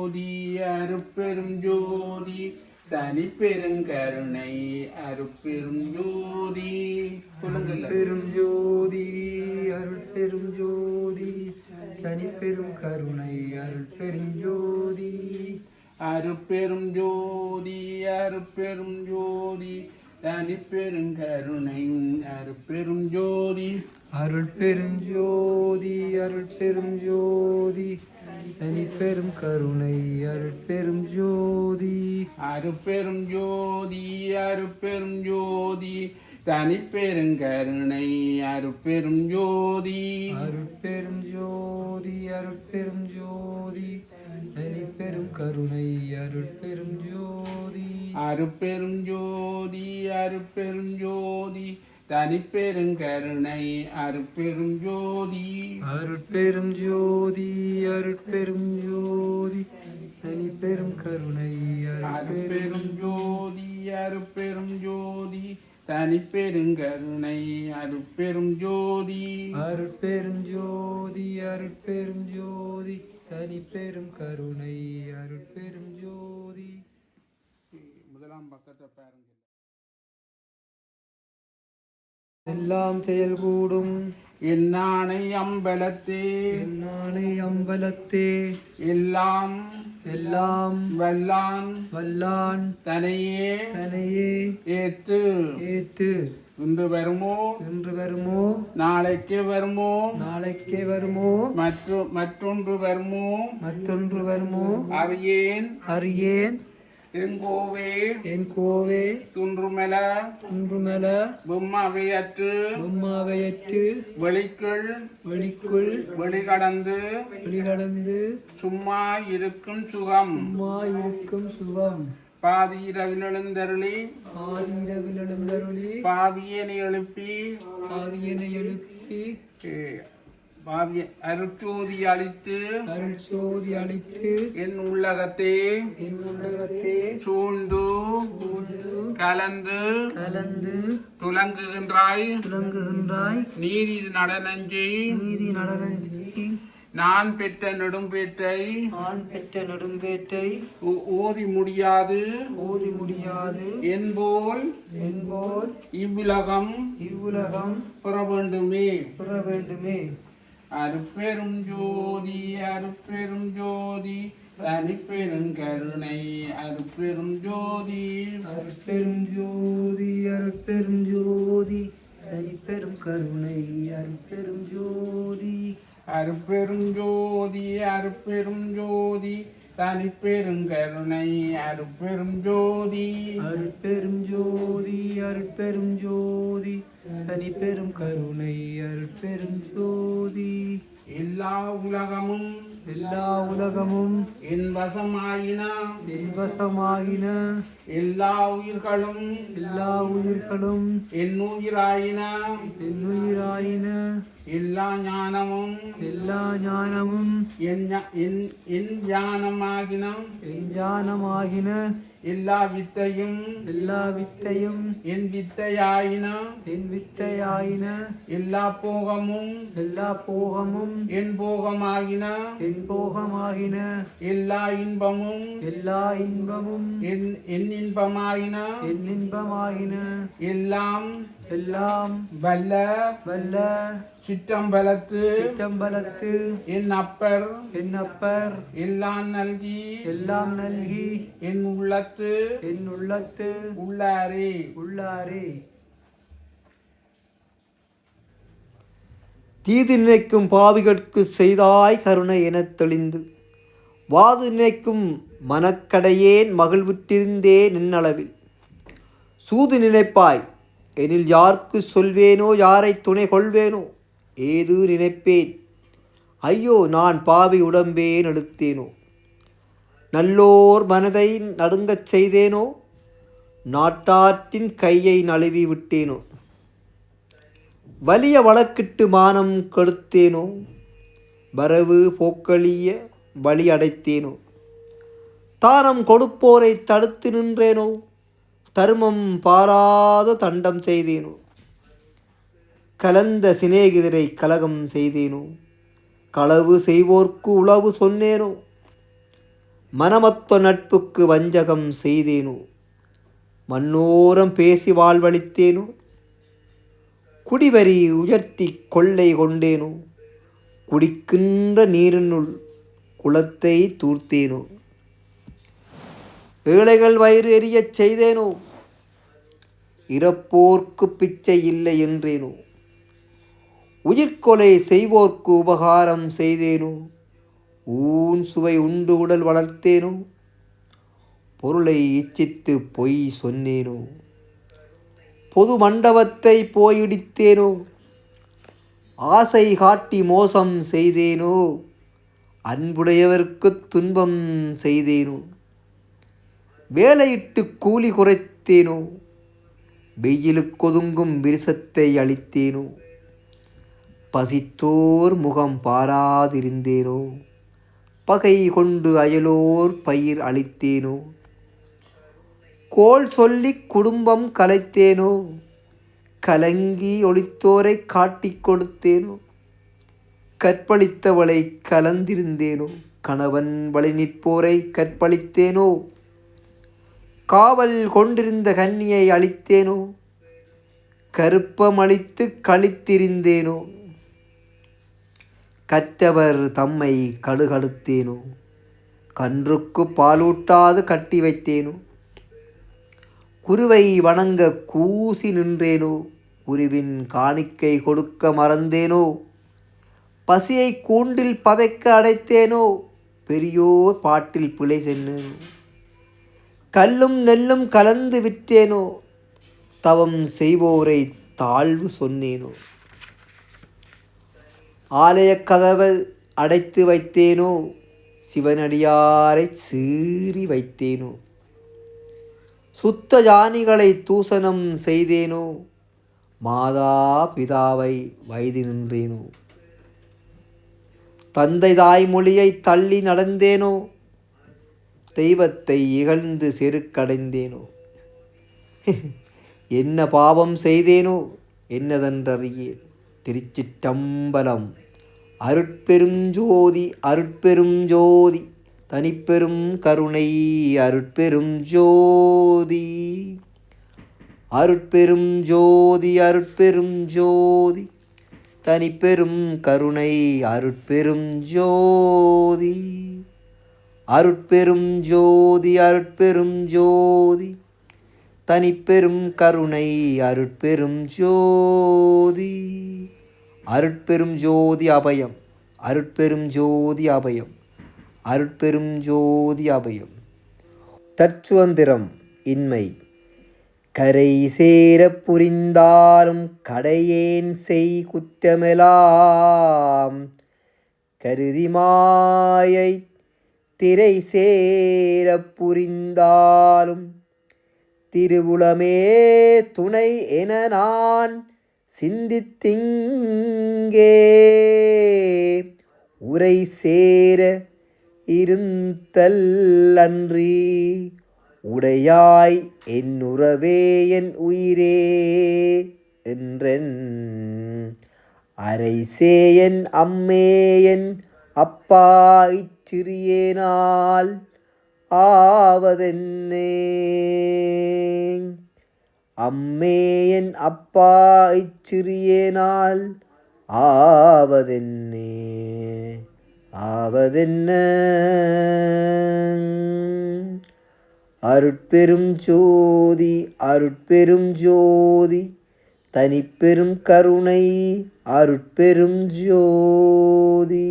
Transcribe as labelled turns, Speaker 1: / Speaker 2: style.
Speaker 1: ஜோதி அருட்பெரும் ஜோதி தனிப்பெருங்கருணை அருட்பெரும் ஜோதி. சொல்லுங்கள்.
Speaker 2: பெரும் ஜோதி அருட்பெரும் ஜோதி தனிப்பெரும் கருணை அருட்பெரும் ஜோதி.
Speaker 1: அருட்பெரும் ஜோதி அருட்பெரும் ஜோதி தனிப்பெருங்கருணை அருட்பெரும் ஜோதி.
Speaker 2: அருட்பெரும் ஜோதி அருட்பெரும் ஜோதி தனிப்பெரும் கருணை அருட்பெரும் ஜோதி.
Speaker 1: அருட்பெரும் ஜோதி அருட்பெரும் ஜோதி தனிப்பெருங்கருணை அருட்பெரும் ஜோதி.
Speaker 2: அருட்பெரும் ஜோதி அருட்பெரும் ஜோதி தனிப்பெரும் கருணை அருட்பெரும் ஜோதி.
Speaker 1: அருட்பெரும் ஜோதி அருட்பெரும் ஜோதி தனிப்பெருங்கருணை அருட்பெரும் ஜோதி.
Speaker 2: அருட்பெரும் ஜோதி அருட்பெரும் ஜோதி தனிப்பெரும் கருணை
Speaker 1: அருட்பெரும் ஜோதி அருட்பெரும் ஜோதி தனிப்பெருங்கருணை அருட்பெரும் ஜோதி.
Speaker 2: அருட்பெரும் ஜோதி அருட்பெரும் ஜோதி தனிப்பெரும் கருணை அருட்பெரும் ஜோதி.
Speaker 1: முதலாம் பக்கத்தை பாருங்க.
Speaker 2: எல்லாம் செயல்கூடும்
Speaker 1: என்னானை அம்பலத்தே
Speaker 2: என்னானை அம்பலத்தே
Speaker 1: எல்லாம்
Speaker 2: எல்லாம்
Speaker 1: வல்லான்
Speaker 2: வல்லான்
Speaker 1: தனையே
Speaker 2: தனையே
Speaker 1: ஏத்து
Speaker 2: ஏத்து.
Speaker 1: இன்று வருமோ
Speaker 2: இன்று வருமோ
Speaker 1: நாளைக்கு வருமோ
Speaker 2: நாளைக்கே வருமோ
Speaker 1: மற்றொன்று வருமோ
Speaker 2: மற்றொன்று வருமோ
Speaker 1: அறியேன்
Speaker 2: அறியேன்.
Speaker 1: எங்கோவே
Speaker 2: என் கோவே
Speaker 1: துன்றுமெல
Speaker 2: குன்றுமெல
Speaker 1: பொம்மாவையற்று
Speaker 2: பொம்மாவையற்று
Speaker 1: வெளிக்குள்
Speaker 2: வெளிக்குள்
Speaker 1: வெளிகடந்து
Speaker 2: வெளிகடந்து
Speaker 1: சும்மா இருக்கும் சுகம்
Speaker 2: சும்மா இருக்கும் சுகம்.
Speaker 1: பாதி இரவில் எழுந்தருளி
Speaker 2: ஆதிரவில் எழுந்தருளி
Speaker 1: பாவியனை எழுப்பி
Speaker 2: ஆவியனை எழுப்பி
Speaker 1: பாவிய அருட்சோதி அளித்து
Speaker 2: அருள் சோதி அளித்து
Speaker 1: என் உள்ளகத்தே
Speaker 2: என் உள்ளகத்தே
Speaker 1: சூழ்ந்து
Speaker 2: சூழ்ந்து
Speaker 1: கலந்து
Speaker 2: கலந்து
Speaker 1: துலங்குகின்றாய்
Speaker 2: துலங்குகின்றாய்.
Speaker 1: நீதி நடனஞ்சை
Speaker 2: நீதி நடனஞ்சி
Speaker 1: நான் பெற்ற நெடும்பேற்றை
Speaker 2: ஆண் பெற்ற நெடும்பேட்டை
Speaker 1: ஓதி முடியாது
Speaker 2: ஓதி முடியாது
Speaker 1: என்போல்
Speaker 2: என்போல்
Speaker 1: இவ்வுலகம்
Speaker 2: இவ்வுலகம்
Speaker 1: பெற வேண்டுமே.
Speaker 2: பெற வேண்டுமே.
Speaker 1: அருட்பெரும் ஜோதி அருட்பெரும் ஜோதி தனிப்பெருங்கருணை அருட்பெரும் ஜோதி.
Speaker 2: அருட்பெரும் ஜோதி அருட்பெரும் ஜோதி தனிப்பெரும் கருணை அருட்பெரும் ஜோதி.
Speaker 1: அருட்பெரும் ஜோதி அருட்பெரும் ஜோதி தனிப்பெருங்கருணை அருட்பெரும் ஜோதி.
Speaker 2: அருட்பெரும் ஜோதி அருட்பெரும் ஜோதி தனிப்பெரும் கருணை அருட்பெரும் ஜோதி.
Speaker 1: எல்லா உலகமும்
Speaker 2: எல்லா உலகமும்
Speaker 1: என் வசமாயின
Speaker 2: என் வசமாகின
Speaker 1: எல்லா உயிர்களும்
Speaker 2: எல்லா உயிர்களும்
Speaker 1: என் உயிராயின
Speaker 2: என்னுயிராயின
Speaker 1: எல்லா ஞானமும்
Speaker 2: எல்லா ஞானமும்
Speaker 1: என் ஞானமாகின
Speaker 2: என் ஞானமாகின
Speaker 1: எல்லா வித்தையும்
Speaker 2: எல்லா வித்தையும்
Speaker 1: என் வித்தையாயின
Speaker 2: என் வித்தையாயின
Speaker 1: எல்லா போகமும்
Speaker 2: எல்லா போகமும்
Speaker 1: என் போகமாகின
Speaker 2: என் போகமாகின
Speaker 1: எல்லா இன்பமும்
Speaker 2: எல்லா இன்பமும்
Speaker 1: என் இன்பமாயின
Speaker 2: என் இன்பமாகின
Speaker 1: எல்லாம்
Speaker 2: எல்லாம்
Speaker 1: வல்ல
Speaker 2: வல்ல
Speaker 1: சிற்றம்பலத்து
Speaker 2: சிற்றம்பலத்து
Speaker 1: என் அப்பர்
Speaker 2: என் அப்பர்
Speaker 1: எல்லாம் நல்கி
Speaker 2: எல்லாம் நல்கி
Speaker 1: என் உள்ளத்து
Speaker 2: என் உள்ளத்து
Speaker 1: உள்ளாரே.
Speaker 2: உள்ளாரே.
Speaker 3: தீது நினைக்கும் பாவிகட்கு செய்தாய் கருணை எனத் தெளிந்து வாது நினைக்கும் மனக்கடையேன் மகிழ்வுற்றிருந்தே நின்னளவில் சூது நினைப்பாய் எனில் யாருக்கு சொல்வேனோ யாரை துணை கொள்வேனோ ஏது நினைப்பேன் ஐயோ நான் பாவி உடம்பே நடுத்தேனோ நல்லோர் மனதை நடுங்கச் செய்தேனோ நாட்டாற்றின் கையை நழுவி விட்டேனோ வலிய வழக்கிட்டு மானம் கெடுத்தேனோ வரவு போக்களிய வழி அடைத்தேனோ தானம் கொடுப்போரை தடுத்து நின்றேனோ தருமம் பாராத தண்டம் செய்தேனோ கலந்த சிநேகிதரை கலகம் செய்தேனோ களவு செய்வோர்க்கு உளவு சொன்னேனோ மனமொத்த நட்புக்கு வஞ்சகம் செய்தேனோ, மண்ணோரம் பேசி வாழ்வழித்தேனோ, குடிவரி உயர்த்தி கொள்ளை கொண்டேனோ, குடிக்கின்ற நீரினுள் குளத்தை தூர்த்தேனோ, ஏழைகள் வயிறு எரியச் செய்தேனோ, இறப்போர்க்கு பிச்சை இல்லை என்றேனோ, உயிர்கொலை செய்வோர்க்கு உபகாரம் செய்தேனோ, ஊன் சுவை உண்டு உடல் வளர்த்தேனோ, பொருளை இச்சித்து பொய் சொன்னேனோ, பொது மண்டபத்தை போயிடித்தேனோ, ஆசை காட்டி மோசம் செய்தேனோ, அன்புடையவர்க்கு துன்பம் செய்தேனோ, வேலையிட்டு கூலி குறைத்தேனோ, வெயிலுக்கொதுங்கும் விருசத்தை அளித்தேனோ, பசித்தோர் முகம் பாராதிருந்தேனோ, பகை கொண்டு அயலோர் பயிர் அளித்தேனோ, கோள் சொல்லி குடும்பம் கலைத்தேனோ, கலங்கி ஒளித்தோரை காட்டிக் கொடுத்தேனோ, கற்பழித்தவளை கலந்திருந்தேனோ, கணவன் வழி நிற்போரை கற்பழித்தேனோ, காவல் கொண்டிருந்த கன்னியை அழித்தேனோ, கருப்பமளித்து கழித்திருந்தேனோ, கற்றவர் தம்மை கடுகடுத்தேனோ, கன்றுக்கு பாலூட்டாது கட்டி வைத்தேனோ, குருவை வணங்க கூசி நின்றேனோ, குருவின் காணிக்கை கொடுக்க மறந்தேனோ, பசியை கூண்டில் பதைக்க அடைத்தேனோ, பெரியோர் பாட்டில் பிழை சென்னேனோ, கல்லும் நெல்லும் கலந்து விற்றேனோ, தவம் செய்வோரை தாழ்வு சொன்னேனோ, ஆலய கதவை அடைத்து வைத்தேனோ, சிவனடியாரை சீறி வைத்தேனோ, சுத்த ஜானிகளை தூசணம் செய்தேனோ, மாதா பிதாவை வயது நின்றேனோ, தந்தை தாய்மொழியை தள்ளி நடந்தேனோ, தெய்வத்தை இகழ்ந்து செருக்கடைந்தேனோ, என்ன பாவம் செய்தேனோ என்னதென்றறியேன். திருச்சிற்றம்பலம். அருட்பெரும் ஜோதி அருட்பெரும் ஜோதி தனிப்பெரும் கருணை அருட்பெரும் ஜோதி அருட்பெரும் ஜோதி அருட்பெரும் ஜோதி தனிப்பெரும் கருணை அருட்பெரும் ஜோதி அருட்பெரும் ஜோதி அருட்பெரும் ஜோதி தனிப்பெரும் கருணை அருட்பெரும் ஜோதி அருட்பெரும் ஜோதி அபயம் அருட்பெரும் ஜோதி அபயம் அருட்பெரும் ஜோதி அபயம். தற்சுதந்திரம் இன்மை கரை சேர புரிந்தாலும் கடையேன் செய் குற்றமெலாம் கருதி மாயை திரை சேர புரிந்தாலும் திருவுளமே துணை என நான் சிந்தித்திங்கே உரை சேர இருந்தல் அன்றி உடையாய் என் உறவே என் உயிரே என்றென் அரை சேயன் அம்மேயன் அப்பா இச்சிறியேனால் ஆவதென்னே அம்மேயன் அப்பா இச்சிறியேனால் ஆவதென்னே ஆவதென்ன. அருட்பெரும் ஜோதி அருட்பெரும் ஜோதி தனிப்பெரும் கருணை அருட்பெரும் ஜோதி.